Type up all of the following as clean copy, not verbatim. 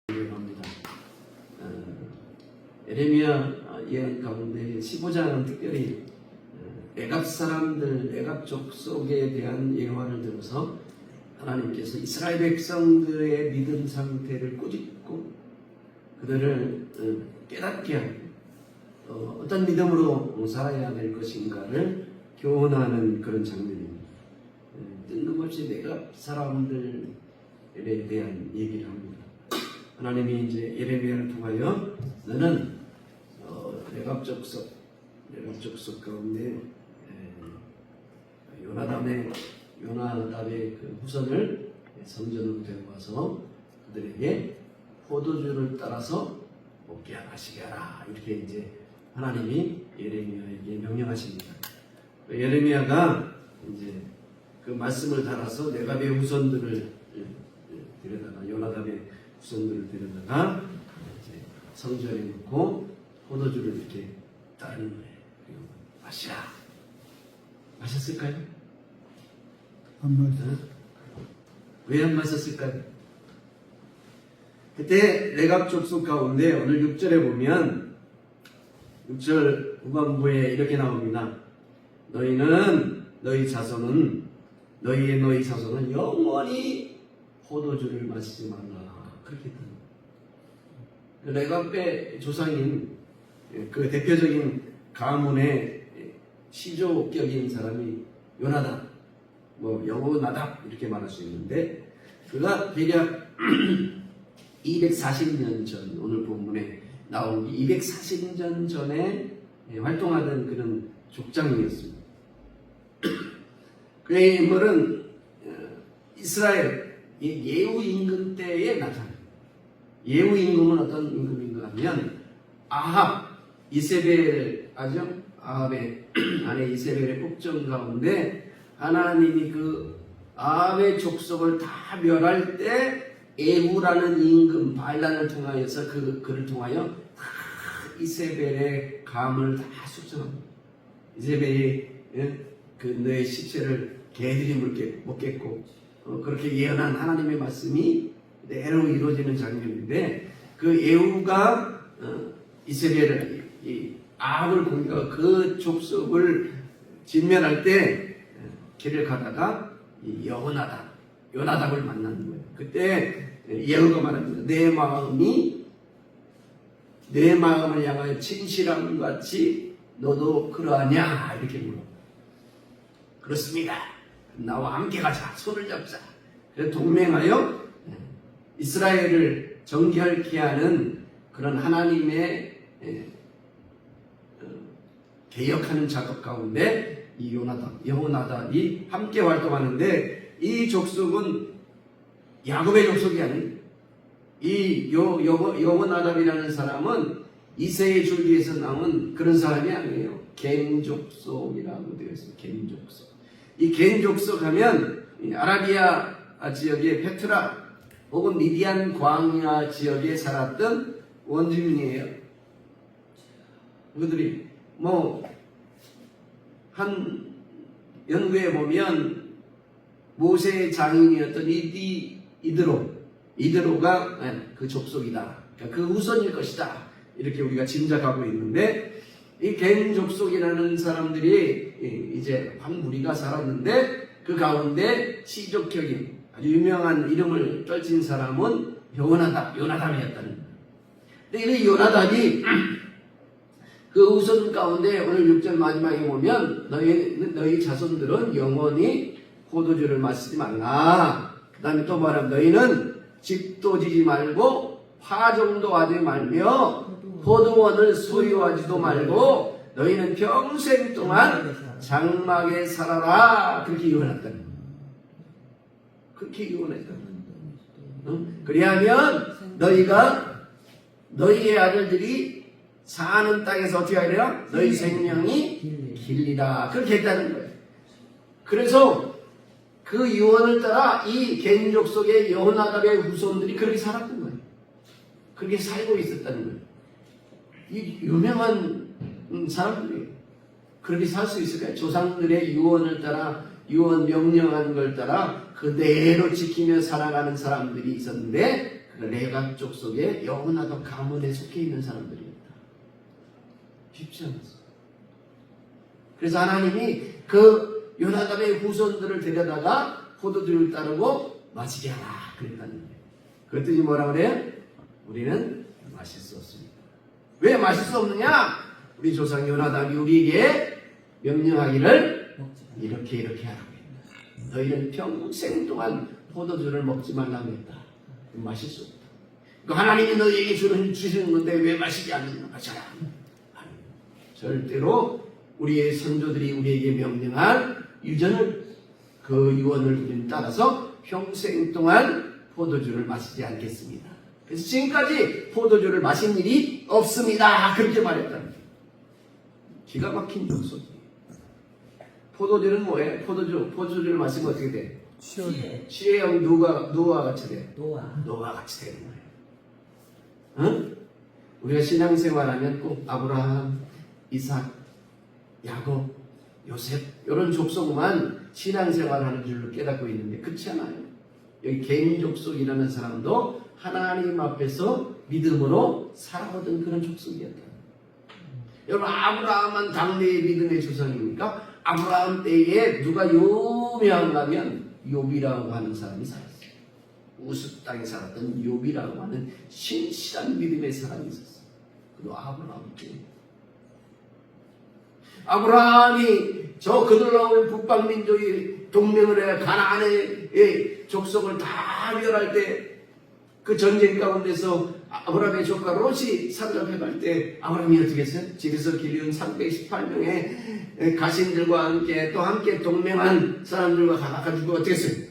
합니다. 에레미야 예언 가운데 15장은 특별히 애갑 사람들, 애갑 족속에 대한 예언을 들어서 하나님께서 이스라엘 백성들의 믿음 상태를 꾸짖고 그들을 깨닫게 하고 어떤 믿음으로 살아야 될 것인가를 교훈하는 그런 장면입니다. 뜬금없이 애갑 사람들에 대한 얘기를 합니다. 하나님이 이제 예레미야를 통하여 너는 애갑 족속 가운데 요나답의 그 후손을 성전으로 데려와서 그들에게 포도주를 따라서 먹게 하시게 하라. 이렇게 이제 하나님이 예레미야에게 명령하십니다. 예레미야가 이제 그 말씀을 따라서 레갑의 후손들을 데려다가 요나답의 후손들을 데려다가 이제 성전에 놓고 포도주를 이렇게 따르는 거예요. 마시라. 마셨을까요? 안 마셨어요. 왜 안 마셨을까요? 그때 레갑 족속 가운데 오늘 6절에 보면 6절 후반부에 이렇게 나옵니다. 너희 자손은 영원히 포도주를 마시지 말라. 그렇게 됩니다. 레갑의 조상인 그 대표적인 가문의 시조격인 사람이 요나답, 여호나답 이렇게 말할 수 있는데 그가 대략 240년 전, 오늘 본문에 나온 240년 전에 활동하던 그런 족장이었습니다. 그의 인물은 이스라엘 예후 임금 때에 나타납니다. 예후 임금은 어떤 임금인가 하면 아합, 이세벨 아죠? 아합의 아내 이세벨의 폭정 가운데 하나님이 그 아합의 족속을 다 멸할 때 에후라는 임금 바알란을 통하여서 그를 통하여 다 이세벨의 감을 다 숙성합니다. 이세벨이 그 너의 시체를 개들이 먹겠고 그렇게 예언한 하나님의 말씀이 그대로 이루어지는 장면인데 그 에후가 이세벨을 아합을 공격하고 그 족속을 진멸할 때 길을 가다가 요나답을 만나는 거예요. 그때 예후가 말합니다. 내 마음을 향하여 진실함 같이 너도 그러하냐 이렇게 물어. 그렇습니다. 나와 함께 가자. 손을 잡자. 그래서 동맹하여 이스라엘을 정결케 하는 그런 하나님의 개혁하는 작업 가운데 이 여호나답이 함께 활동하는데 이 족속은 야곱의 족속이 아니에요. 이 여호나답이라는 사람은 이새의 줄기에서 나온 그런 사람이 아니에요. 겐 족속이라고 되어 있습니다. 겐 족속. 이 겐 족속 하면 아라비아 지역의 페트라 혹은 미디안 광야 지역에 살았던 원주민이에요. 그들이 한 연구에 보면 모세의 장인이었던 이드로가 그 족속이다. 그러니까 그 후손일 것이다. 이렇게 우리가 짐작하고 있는데 이 겐 족속이라는 사람들이 이제 한 무리가 살았는데 그 가운데 시족격인 아주 유명한 이름을 떨친 사람은 요나답이었다는 거예요. 근데 이 요나답이 그 후손 가운데 오늘 6절 마지막에 보면 너희 자손들은 영원히 포도주를 마시지 말라. 그 다음에 또 말하면 너희는 집도 지지 말고 화종도 하지 말며 포도원을 소유하지도 말고 너희는 평생 동안 장막에 살아라. 그렇게 유언했다는 거예요. 그렇게 유언했다는 거예요. 그리하면 너희의 아들들이 사는 땅에서 어떻게 하리라? 너희 생명이 길리라. 그렇게 했다는 거예요. 그래서 그 유언을 따라 이 겐 족속의 여호나답의 후손들이 그렇게 살았던 거예요. 그렇게 살고 있었다는 거예요. 이 유명한 사람들이 그렇게 살 수 있을까요? 조상들의 유언을 따라 유언 명령한 걸 따라 그대로 지키며 살아가는 사람들이 있었는데 레갑 족속에 영원하도 가문에 속해 있는 사람들입니다. 쉽지 않았어. 그래서 하나님이 그 요나답의 후손들을 데려다가 포도주를 따르고 마시게 하라 그랬다는 거예요. 그 뜻이 뭐라 그래요? 우리는 마실 수 없습니다. 왜 마실 수 없느냐? 우리 조상 요나답이 우리에게 명령하기를 이렇게 하라고 했다. 너희는 평생 동안 포도주를 먹지 말라고 했다. 마실 수 없다. 그 하나님이 너희에게 주시는 건데 왜 마시지 않느냐? 마셔라. 아니, 절대로 우리의 선조들이 우리에게 명령한 유전을 그 유언을 우리는 따라서 평생 동안 포도주를 마시지 않겠습니다. 그래서 지금까지 포도주를 마신 일이 없습니다. 그렇게 말했다는 거예요. 기가 막힌 족속이에요. 포도주는 뭐예요? 포도주를 마시면 어떻게 돼? 취해형 누가 같이 돼? 노아 같이 되는 거예요. 응? 우리가 신앙생활하면 꼭 아브라함, 이삭, 야곱, 요셉 이런 족속만 신앙생활하는 줄로 깨닫고 있는데 그렇지 않아요. 여기 개인 족속이라는 사람도 하나님 앞에서 믿음으로 살아오던 그런 족속이었다. 여러분 아브라함은 당대의 믿음의 조상입니까? 아브라함 때에 누가 유명하면 욥이라고 하는 사람이 살았어요. 우스 땅에 살았던 욥이라고 하는 신실한 믿음의 사람이 있었어요. 그도 아브라함 때. 아브라함이 저 그들나오는 북방민족이 동맹을 해 가나안의 족속을 다 멸할 때 그 전쟁 가운데서 아브라함의 조카 롯이 사로잡혀갈 때 아브라함이 어떻게 했어요? 집에서 기르는 318명의 가신들과 함께 또 함께 동맹한 사람들과 가가지고 어떻게 했어요?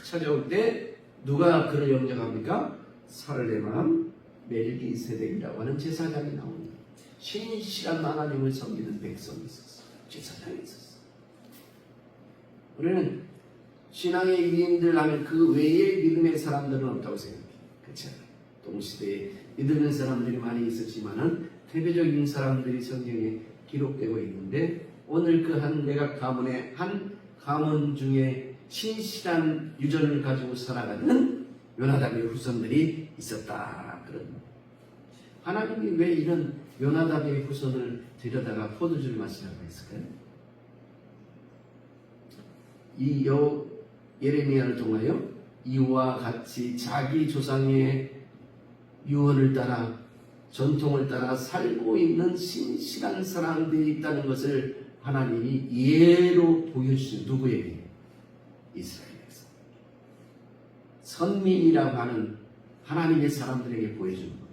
찾아올 때 누가 그를 영접합니까? 살레만 멜기세덱이라고 하는 제사장이 나옵니다. 신실한 하나님을 섬기는 백성이 있었어. 제사장이 있었어. 우리는 신앙의 위인들 하면 그 외의 믿음의 사람들은 없다고 생각해요. 그렇지 않아요. 동시대에 믿는 사람들이 많이 있었지만은 대표적인 사람들이 성경에 기록되고 있는데 오늘 그 한 내각 가문의 한 가문 중에 신실한 유전을 가지고 살아가는 요나답의 후손들이 있었다. 그런 하나님이 왜 이런 요나답의 후손을 데려다가 포도주를 마시라고 했을까요? 이 예레미야를 통하여 이와 같이 자기 조상의 유언을 따라 전통을 따라 살고 있는 신실한 사람들이 있다는 것을 하나님이 예로 보여주신 누구에게? 이스라엘에서 선민이라고 하는 하나님의 사람들에게 보여주는 거예요.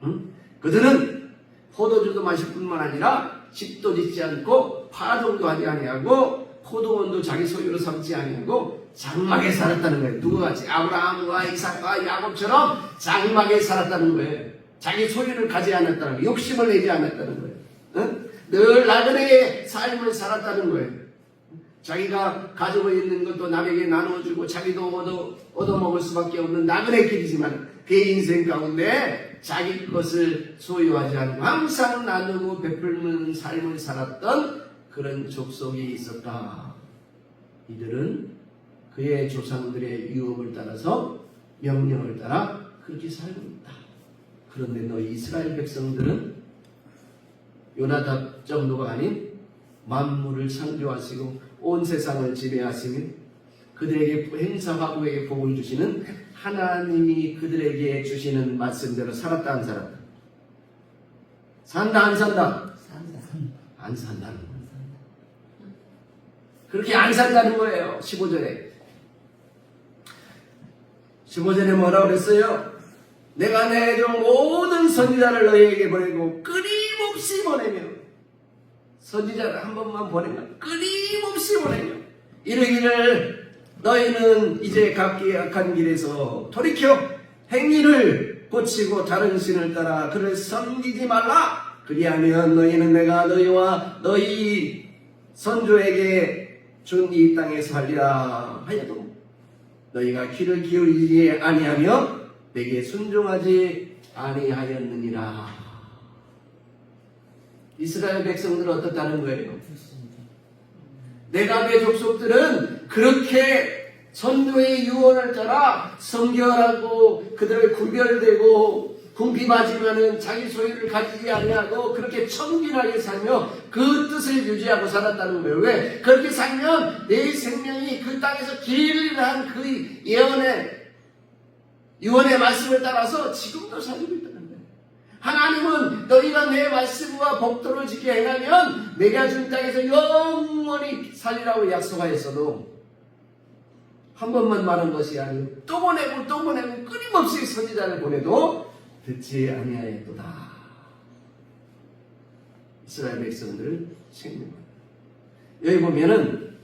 응? 그들은 포도주도 마실 뿐만 아니라 집도 짓지 않고 파종도 하지 아니하고 포도원도 자기 소유로 삼지 아니하고 장막에 살았다는 거예요. 누구같이? 아브라함과 이삭과 야곱처럼 장막에 살았다는 거예요. 자기 소유를 가지 않았다는 거예요. 욕심을 내지 않았다는 거예요. 응? 늘 나그네의 삶을 살았다는 거예요. 자기가 가지고 있는 것도 남에게 나눠주고 자기도 얻어먹을 수밖에 없는 나그네 길이지만 그의 인생 가운데 자기 것을 소유하지 않고 항상 나누고 베풀는 삶을 살았던 그런 족속이 있었다. 이들은 그의 조상들의 유업을 따라서 명령을 따라 그렇게 살고 있다. 그런데 너희 이스라엘 백성들은 요나답 정도가 아닌 만물을 창조하시고 온 세상을 지배하시며 그들에게 행사하고에게 복을 주시는 하나님이 그들에게 주시는 말씀대로 살았다 안 살았다? 산다 안 산다? 안 산다는 거예요. 그렇게 안 산다는 거예요. 15절에 뭐라고 그랬어요? 내가 내 종 모든 선지자를 너희에게 보내고 끊임없이 보내며 선지자를 한 번만 보내면 끊임없이 보내며 이르기를 너희는 이제 각기 악한 길에서 돌이켜 행위를 고치고 다른 신을 따라 그를 섬기지 말라. 그리하면 너희는 내가 너희와 너희 선조에게 준 이 땅에 살리라 하여도 너희가 귀를 기울이지 아니하며 내게 순종하지 아니하였느니라. 이스라엘 백성들은 어떻다는 거예요? 내가의 족속들은 그렇게 선조의 유언을 따라 성결하고 그들을 구별되고 궁핍하지만은 자기 소유를 가지지 아니하고 그렇게 청진하게 살며 그 뜻을 유지하고 살았다는 거예요. 왜? 그렇게 살면 내 생명이 그 땅에서 길한 그 유언의 말씀을 따라서 지금도 살고 있다는 거예요. 하나님은 너희가 내 말씀과 법도를 지켜 행하면 내가 준 땅에서 영원히 살리라고 약속하였어도 한 번만 말한 것이 아니고 또 보내고 또 보내고 끊임없이 선지자를 보내도 듣지 아니하였도다. 이스라엘 백성들을 생명합니다. 여기 보면은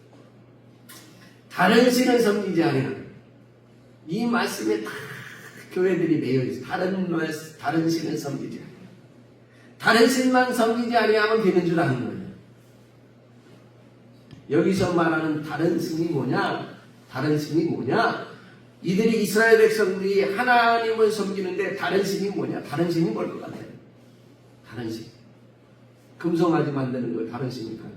다른 신을 섬기지 아니하는 이 말씀에 다 교회들이 매여 있어요. 다른 신을 섬기지 아니하는 다른 신만 섬기지 아니하면 되는 줄 아는 거예요. 여기서 말하는 다른 신이 뭐냐? 다른 신이 뭐냐? 이들이 이스라엘 백성들이 하나님을 섬기는데 다른 신이 뭐냐? 다른 신이 뭘 것 같아요? 다른 신. 금송아지 만드는 거 다른 신일까요?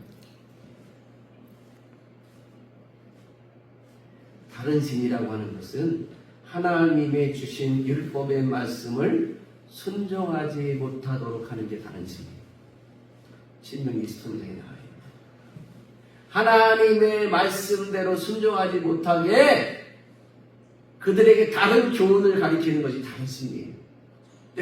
다른 신이라고 하는 것은 하나님의 주신 율법의 말씀을 순종하지 못하도록 하는 게 다른 신이에요. 신명기 13장에 나와요. 하나님의 말씀대로 순종하지 못하게 그들에게 다른 교훈을 가리키는 것이 다른 신이에요.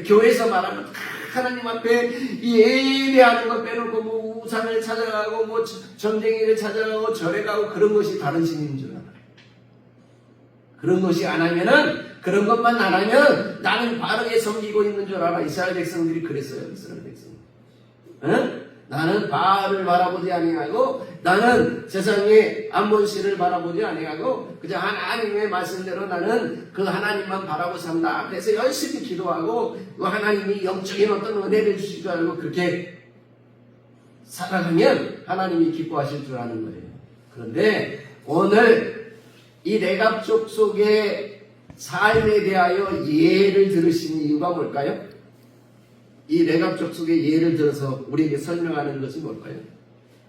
교회에서 말하는 하나님 앞에 예배하는 것 빼놓고 뭐 우상을 찾아가고 뭐 전쟁이를 찾아가고 절에 가고 그런 것이 다른 신인 줄 알아요. 그런 것이 안 하면은 그런 것만 안 하면 나는 바르게 섬기고 있는 줄 알아. 이스라엘 백성들이 그랬어요. 이스라엘 백성. 응? 나는 바알을 바라보지 아니하고 나는 세상의 암몬신을 바라보지 아니하고 그저 하나님의 말씀대로 나는 그 하나님만 바라고 산다. 그래서 열심히 기도하고 그 하나님이 영적인 어떤 은혜를 주실 줄 알고 그렇게 살아가면 하나님이 기뻐하실 줄 아는 거예요. 그런데 오늘 이 레갑 족속의 삶에 대하여 예를 들으신 이유가 뭘까요? 이 레갑 족속의 예를 들어서 우리에게 설명하는 것이 뭘까요?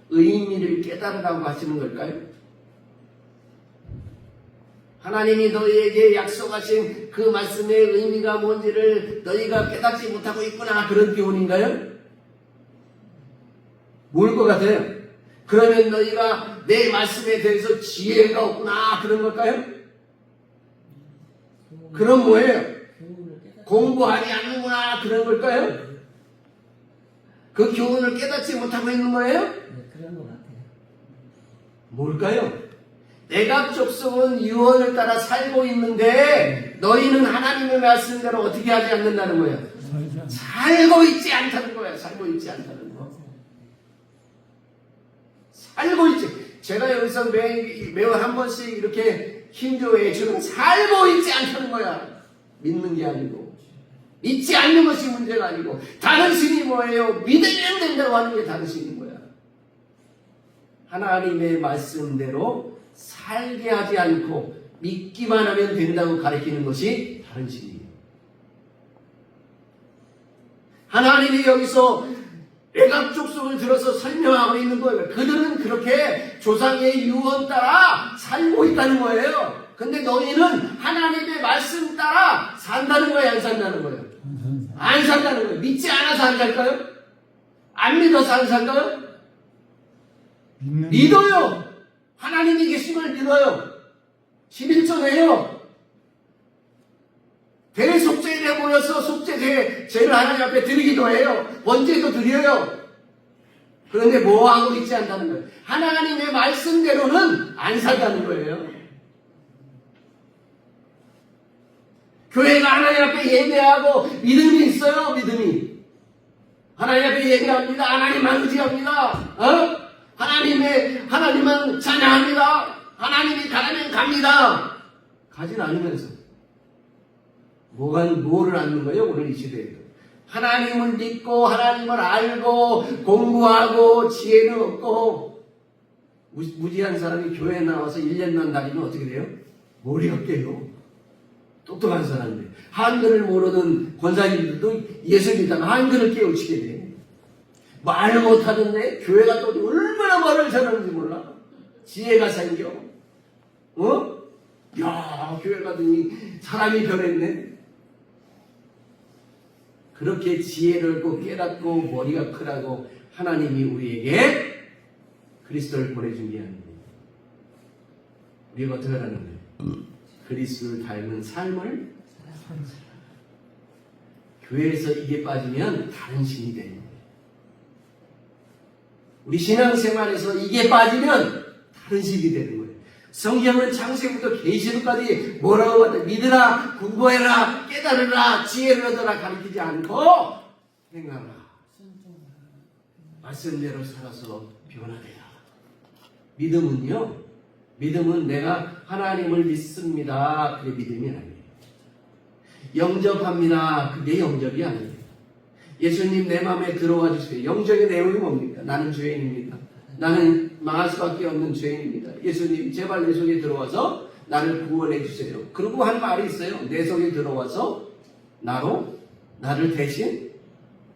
의미를 깨달으라고 하시는 걸까요? 하나님이 너희에게 약속하신 그 말씀의 의미가 뭔지를 너희가 깨닫지 못하고 있구나 그런 교훈인가요? 뭘 것 같아요? 그러면 너희가 내 말씀에 대해서 지혜가 없구나 그런 걸까요? 그럼 뭐예요? 공부하지 않는구나 그런 걸까요? 그 교훈을 깨닫지 못하고 있는 거예요? 네, 그런 것 같아요. 뭘까요? 레갑 족속은 유언을 따라 살고 있는데 너희는 하나님의 말씀대로 어떻게 하지 않는다는 거예요? 살고 있지 않다는 거예요. 살고 있지 않다는 거. 살고 있지. 제가 여기서 매우 한 번씩 이렇게 힘줘해 주는 살고 있지 않다는 거야. 믿는 게 아니고. 믿지 않는 것이 문제가 아니고 다른 신이 뭐예요? 믿으면 된다고 하는 게 다른 신인 거야. 하나님의 말씀대로 살게 하지 않고 믿기만 하면 된다고 가르치는 것이 다른 신이에요. 하나님이 여기서 레갑 족속을 들어서 설명하고 있는 거예요. 그들은 그렇게 조상의 유언 따라 살고 있다는 거예요. 근데 너희는 하나님의 말씀 따라 산다는 거예요? 안 산다는 거예요? 안 산다는 거예요. 믿지 않아서 안 살까요? 안 믿어서 안 살까요? 믿어요. 하나님이 계심을 믿어요. 11조 내요. 대속죄에 모여서 속죄제를 하나님 앞에 드리기도 해요. 번제도 드려요. 그런데 뭐 하고 있지 않다는 거예요. 하나님의 말씀대로는 안 살다는 거예요. 교회가 하나님 앞에 예배하고 믿음이 있어요. 믿음이. 하나님 앞에 예배합니다. 하나님만 의지합니다. 하나님만 찬양합니다. 하나님이 가라면 갑니다. 가진 않으면서 뭐를 않는 거예요? 오늘 이 시대에도. 하나님을 믿고 하나님을 알고 공부하고 지혜를 얻고 무지한 사람이 교회에 나와서 1년만 다니면 어떻게 돼요? 머리가 깨요. 똑똑한 사람들. 한글을 모르는 권사님들도 예수 믿다가 한글을 깨우치게 돼. 말 못하는데 교회가 또 얼마나 말을 잘하는지 몰라. 지혜가 생겨. 야, 교회 가더니 사람이 변했네. 그렇게 지혜를 얻고 깨닫고 머리가 크라고 하나님이 우리에게 그리스도를 보내준 게 아닙니다. 우리가 어떻게 하라는 거예요? 그리스도를 닮은 삶을 교회에서 이게 빠지면 다른 신이 되는 거예요. 우리 신앙생활에서 이게 빠지면 다른 신이 되는 거예요. 성경은 창세부터 계시록까지 뭐라고 하든 믿으라, 공부해라, 깨달으라, 지혜를 얻어라 가르치지 않고 행하라. 말씀대로 살아서 변화되라. 믿음은요, 믿음은 내가 하나님을 믿습니다. 그게 믿음이 아니에요. 영접합니다. 그게 영접이 아니에요. 예수님 내 마음에 들어와 주세요. 영접의 내용이 뭡니까? 나는 죄인입니다. 나는 망할 수밖에 없는 죄인입니다. 예수님 제발 내 속에 들어와서 나를 구원해 주세요. 그리고 한 말이 있어요. 내 속에 들어와서 나를 대신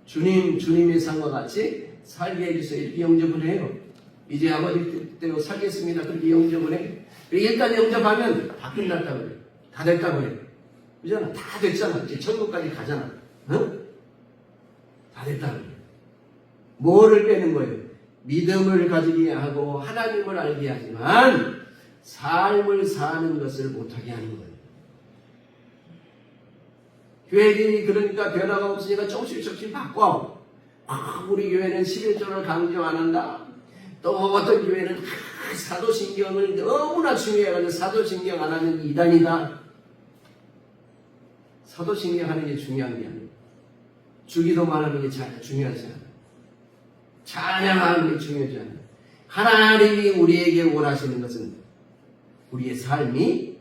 주님의 상과 같이 살게 해주세요. 이렇게 영접을 해요. 이제 아버지 뜻대로 살겠습니다. 그렇게 영접을 해요. 일단 영접하면 다 끝났다고 그래요. 다 됐다고 그래요. 그잖아. 다 됐잖아. 이제 천국까지 가잖아. 어? 다 됐다고 그래요. 뭐를 빼는 거예요? 믿음을 가지게 하고 하나님을 알게 하지만 삶을 사는 것을 못하게 하는 거예요. 교회들이 그러니까 변화가 없으니까 조금씩 바꿔. 우리 교회는 11조를 강조 안 한다. 또 어떤 교회는 사도신경을 너무나 중요해가지고 사도신경 안 하는 이단이다. 사도신경 하는 게 중요한 게 아니에요. 주기도만 하는 게 중요하지 않아요. 찬양하는 게 중요하지 않아요. 하나님이 우리에게 원하시는 것은 우리의 삶이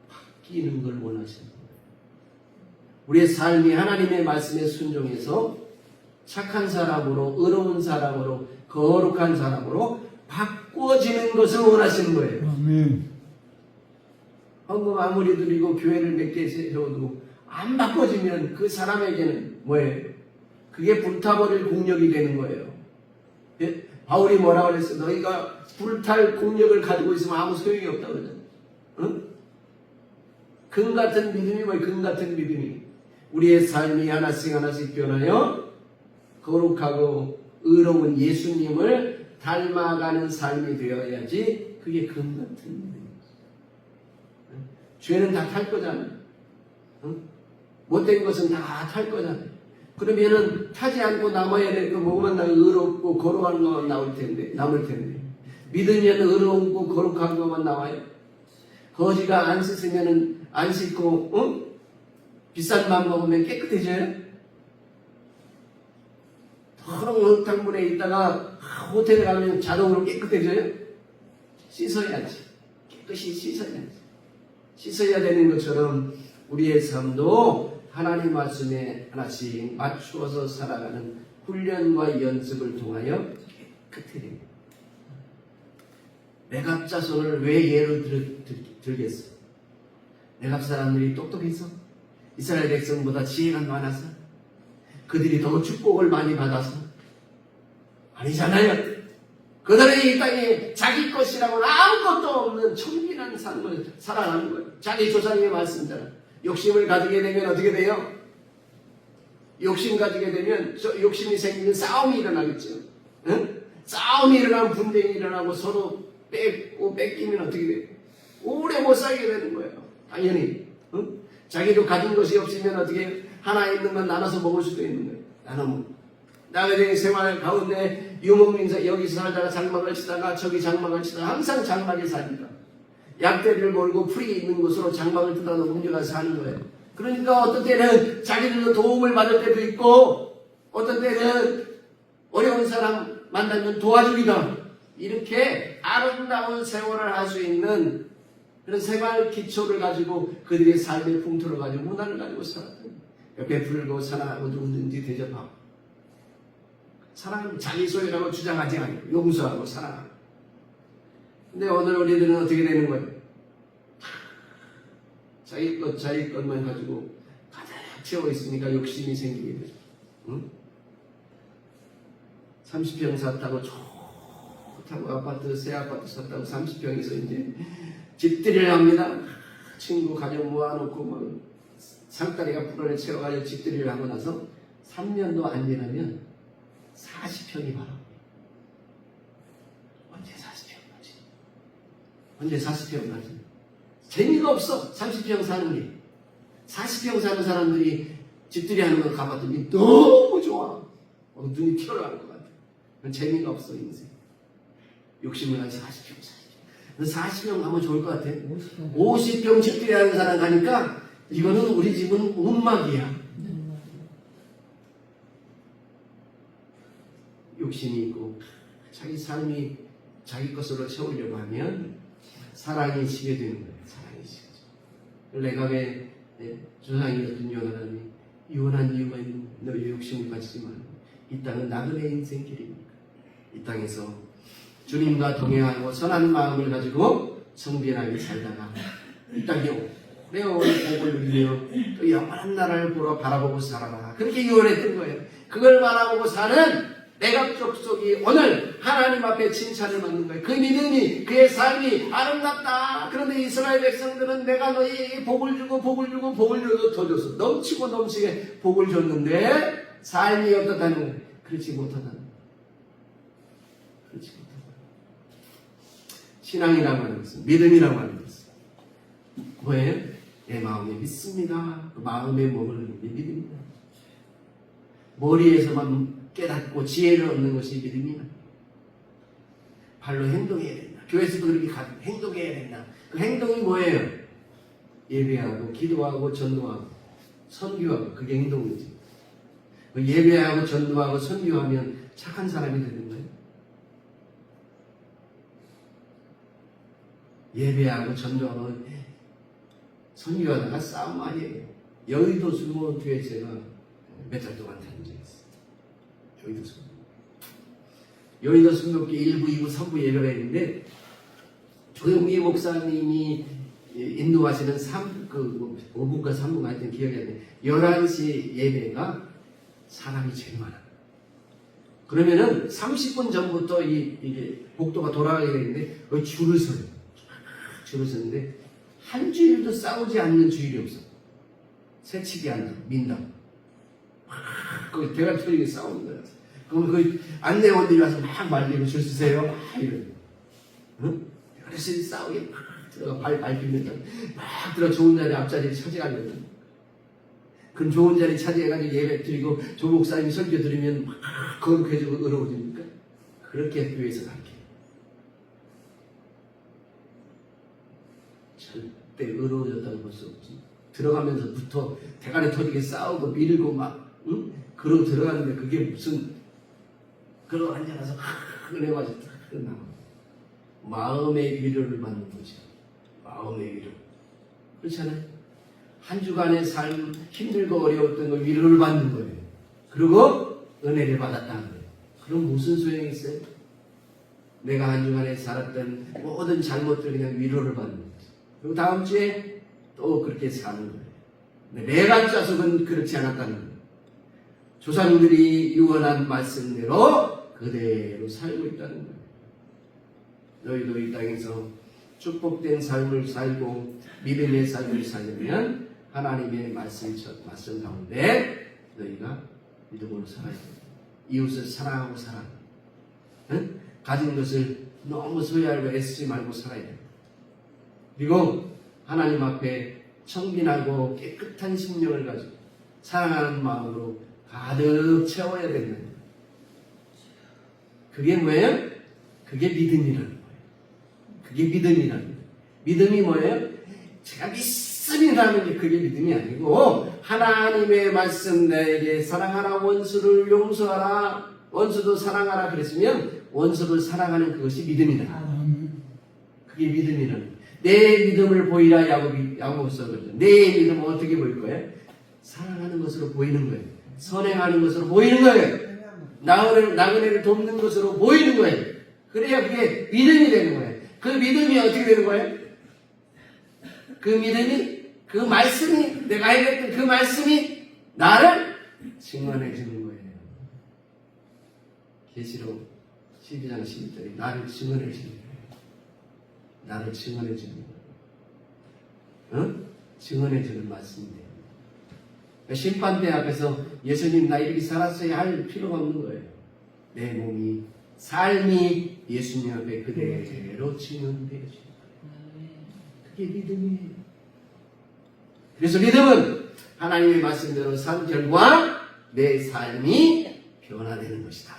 바뀌는 걸 원하시는 거예요. 우리의 삶이 하나님의 말씀에 순종해서 착한 사람으로, 의로운 사람으로, 거룩한 사람으로 바꿔지는 것을 원하시는 거예요. 아멘. 헌금 아무리 드리고 교회를 몇 개 세워도 안 바꿔지면 그 사람에게는 뭐예요? 그게 불타버릴 공력이 되는 거예요. 예? 바울이 뭐라고 그랬어? 너희가 불탈 공력을 가지고 있으면 아무 소용이 없다고 그러잖아. 응? 금 같은 믿음이 뭐예요? 금 같은 믿음이. 우리의 삶이 하나씩 하나씩 변하여 거룩하고 의로운 예수님을 닮아가는 삶이 되어야지 그게 금 같은 믿음이에요. 죄는 다 탈 거잖아요. 응? 못된 것은 다 탈 거잖아요. 그러면은 타지 않고 남아야 될 거 뭐만 나면 의롭고 거룩한 것만 남을 텐데. 믿으면 의롭고 거룩한 것만 나와요. 거지가 안 씻으면은 안 씻고, 응? 비싼 맘 먹으면 깨끗해져요? 더러운 흙탕물에 있다가 호텔에 가면 자동으로 깨끗해져요? 씻어야지. 깨끗이 씻어야지. 씻어야 되는 것처럼 우리의 삶도 하나님 말씀에 하나씩 맞추어서 살아가는 훈련과 연습을 통하여 깨끗해야 됩니다. 레갑 자손을 왜 예를 들겠어? 레갑 사람들이 똑똑해서? 이스라엘 백성보다 지혜가 많아서? 그들이 더 축복을 많이 받아서? 아니잖아요. 그들은 이 땅에 자기 것이라고는 아무것도 없는 청빈한 삶을 살아가는 거예요. 자기 조상의 말씀대로. 욕심을 가지게 되면 어떻게 돼요? 욕심 가지게 되면 욕심이 생기면 싸움이 일어나겠죠. 응? 싸움이 일어나면 분쟁이 일어나고 서로 뺏기면 어떻게 돼요? 오래 못 살게 되는 거예요. 당연히. 응? 자기도 가진 것이 없으면 어떻게 하나 있는 건 나눠서 먹을 수도 있는 거예요. 나눠 나의 생활 가운데 유목민사 여기서 살다가 장막을 치다가 저기 장막을 치다가 항상 장막에 삽니다. 약대를 몰고 풀이 있는 곳으로 장막을 뜯어서 옮겨가서 사는 거예요. 그러니까 어떤 때는 자기들도 도움을 받을 때도 있고 어떤 때는 어려운 사람 만나면 도와주기도 이렇게 아름다운 생활을 할 수 있는 그런 생활 기초를 가지고 그들의 삶의 풍토를 가지고 문화를 가지고 살았던 베풀고 사랑하고 누구든지 대접하고 사랑은 자기 소유라고 주장하지 않고 용서하고 사랑하고. 근데 오늘 우리들은 어떻게 되는 거예요? 자기 것만 가지고 가득 채워 있으니까 욕심이 생기게 돼요. 응? 30평 샀다고 좋다고 아파트 새 아파트 샀다고 30평에서 이제 집들이를 합니다. 친구 가족 모아놓고 뭐 상다리가 불어내 채워가지고 집들이를 하고 나서 3년도 안 지나면 40평이 바랍니다. 언제 40평 나지? 언제 40평 나지? 재미가 없어. 30평 사는 게. 40평 사는 사람들이 집들이 하는 거 가봤더니 너무 좋아. 눈이 튀어나올 것 같아. 재미가 없어 인생. 욕심을 가지고 40평 40평 가면 좋을 것 같아. 50평 집들이 하는 사람 가니까 이거는 우리 집은 운막이야. 욕심이 있고 자기 삶이 자기 것으로 채우려고 하면 사랑이 지게 되는 거예요. 사랑이 지게. 내가 왜 조상이었던 요나단이 유언한 이유가 있는 너의 욕심을 가지지만 이 땅은 나그네 인생 길입니다. 이 땅에서 주님과 동행하고 선한 마음을 가지고 성빈하게 살다가 이 땅에 오래오래 복을 누리며 또 영원한 나라를 보러 바라보고 살아라. 그렇게 유언했던 거예요. 그걸 바라보고 사는 내가 족속이 오늘 하나님 앞에 칭찬을 받는 거예요. 그 믿음이 그의 삶이 아름답다. 그런데 이스라엘 백성들은 내가 너희에게 복을 주고 더 줬어. 넘치고 넘치게 복을 줬는데 삶이 어떻다는 거예요? 그렇지 못하다는 거예요. 그렇지 못하다. 신앙이라고 하는 것은 믿음이라고 하는 것은 뭐예요? 내 마음에 믿습니다. 그 마음에 머무르는 게 믿음입니다. 머리에서만 깨닫고 지혜를 얻는 것이 믿음이다. 발로 행동해야 된다. 교회에서도 그렇게 행동해야 된다. 그 행동이 뭐예요? 예배하고 기도하고 전도하고 선교하고 그게 행동이지. 그 예배하고 전도하고 선교하면 착한 사람이 되는 거예요. 예배하고 전도하고 선교하다가 싸움 많이 해요. 여의도 수목원 교회 제가 몇 달 동안 다닌 적이 있어요. 여의도 순교교 1부, 2부, 3부 예배가 있는데 조영기 목사님이 인도하시는 5부가 3부가 하여튼 기억이 안 나요. 11시 예배가 사람이 제일 많아. 그러면은 30분 전부터 이게 복도가 돌아가게 되는데 거의 줄을 서요. 줄을 서는데 한 주일도 싸우지 않는 주일이 없어. 새치기 한다, 민다. 거기 대가 터지게 싸우는 거야. 그럼 그 안내원들이 와서 막 말리고 줄 쓰세요. 막 이러고. 응? 그래서 싸우게 막 들어가 발 밟히면서 막 들어 좋은 자리 앞자리를 차지하려면. 그럼 좋은 자리 차지해가지고 예배 드리고 조 목사님이 설교 드리면 막 거룩해지고 의로워집니까? 그렇게 교회에서 가르쳐요. 절대 의로워졌다고 볼 수 없지. 들어가면서부터 대가리 터지게 싸우고 밀고 막 응? 그러고 들어가는데 그게 무슨 그러고 앉아서 은혜가지고 끝나고 마음의 위로를 받는 거죠. 마음의 위로. 그렇잖아요. 한 주간의 삶 힘들고 어려웠던 걸 위로를 받는 거예요. 그리고 은혜를 받았다는 거예요. 그럼 무슨 소용이 있어요? 내가 한 주간에 살았던 모든 잘못들 그냥 위로를 받는 거죠. 그리고 다음 주에 또 그렇게 사는 거예요. 내가 짜서는 그렇지 않았다는 거예요. 조상들이 유언한 말씀대로 그대로 살고 있다는 거예요. 너희도 이 땅에서 축복된 삶을 살고 믿음의 삶을 살려면 하나님의 말씀 가운데 너희가 믿음으로 살아야 됩니다. 이웃을 사랑하고 살아. 응? 가진 것을 너무 소유하고 애쓰지 말고 살아야 됩니다. 그리고 하나님 앞에 청빈하고 깨끗한 심령을 가지고 사랑하는 마음으로 가득 채워야 된다. 그게 뭐예요? 그게 믿음이라는 거예요. 그게 믿음이라는 거예요. 믿음이 뭐예요? 제가 믿습니다는 게 그게 믿음이 아니고 하나님의 말씀 내게 사랑하라 원수를 용서하라 원수도 사랑하라 그랬으면 원수를 사랑하는 그것이 믿음이다. 그게 믿음이라는 거예요. 내 믿음을 보이라 야고보서 그러죠. 내 믿음은 어떻게 보일 거예요? 사랑하는 것으로 보이는 거예요. 선행하는 것으로 보이는 거예요. 나그네를 돕는 것으로 보이는 거예요. 그래야 그게 믿음이 되는 거예요. 그 믿음이 어떻게 되는 거예요? 그 믿음이, 그 말씀이, 내가 해냈던 그 말씀이 나를 증언해 주는 거예요. 계시록 12장 12절에 나를 증언해 주는 거예요. 나를 증언해 주는 거예요. 증언해주는 말씀인데요. 심판대 앞에서 예수님 나 이렇게 살았어야 할 필요가 없는 거예요. 내 몸이 삶이 예수님 앞에 그대로 증언되어지는 거예요. 그게 믿음이에요. 그래서 믿음은 하나님의 말씀대로 산 결과 내 삶이 변화되는 것이다.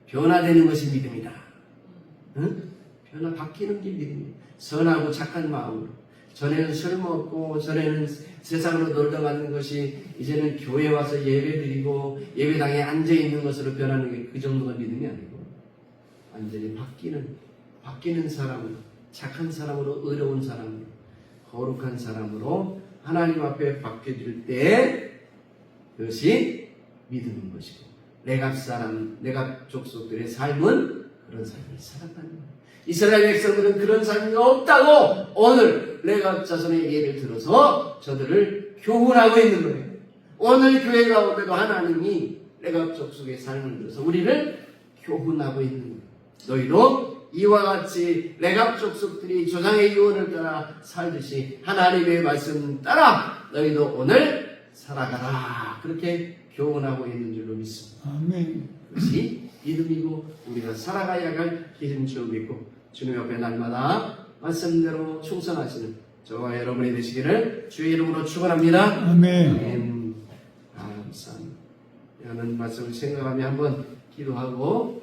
변화되는 것이 믿음이다. 변화 바뀌는 게 믿음이에요. 선하고 착한 마음으로. 전에는 술 먹고 전에는 세상으로 놀다 가는 것이 이제는 교회 와서 예배드리고 예배당에 앉아있는 것으로 변하는 게 그 정도가 믿음이 아니고 완전히 바뀌는 사람으로, 착한 사람으로, 의로운 사람으로, 거룩한 사람으로 하나님 앞에 바뀌어질 때 그것이 믿음인 것이고 레갑 족속들의 삶은 그런 삶을 살았다는 거예요. 이스라엘 백성들은 그런 삶이 없다고 오늘 레갑 자손의 예를 들어서 저들을 교훈하고 있는 거예요. 오늘 교회 가운데도 하나님이 레갑 족속의 삶을 들어서 우리를 교훈하고 있는 거예요. 너희도 이와 같이 레갑 족속들이 조상의 유언을 따라 살듯이 하나님의 말씀 따라 너희도 오늘 살아가라. 그렇게 교훈하고 있는 줄로 믿습니다. 아멘. 그것이 믿음이고 우리가 살아가야 할 길인 줄 믿고 주님 앞에 날마다 말씀대로 충성하시는 저와 여러분이 되시기를 주의 이름으로 축원합니다. 아멘. 아멘. 감사합니다. 이런 말씀을 생각하며 한번 기도하고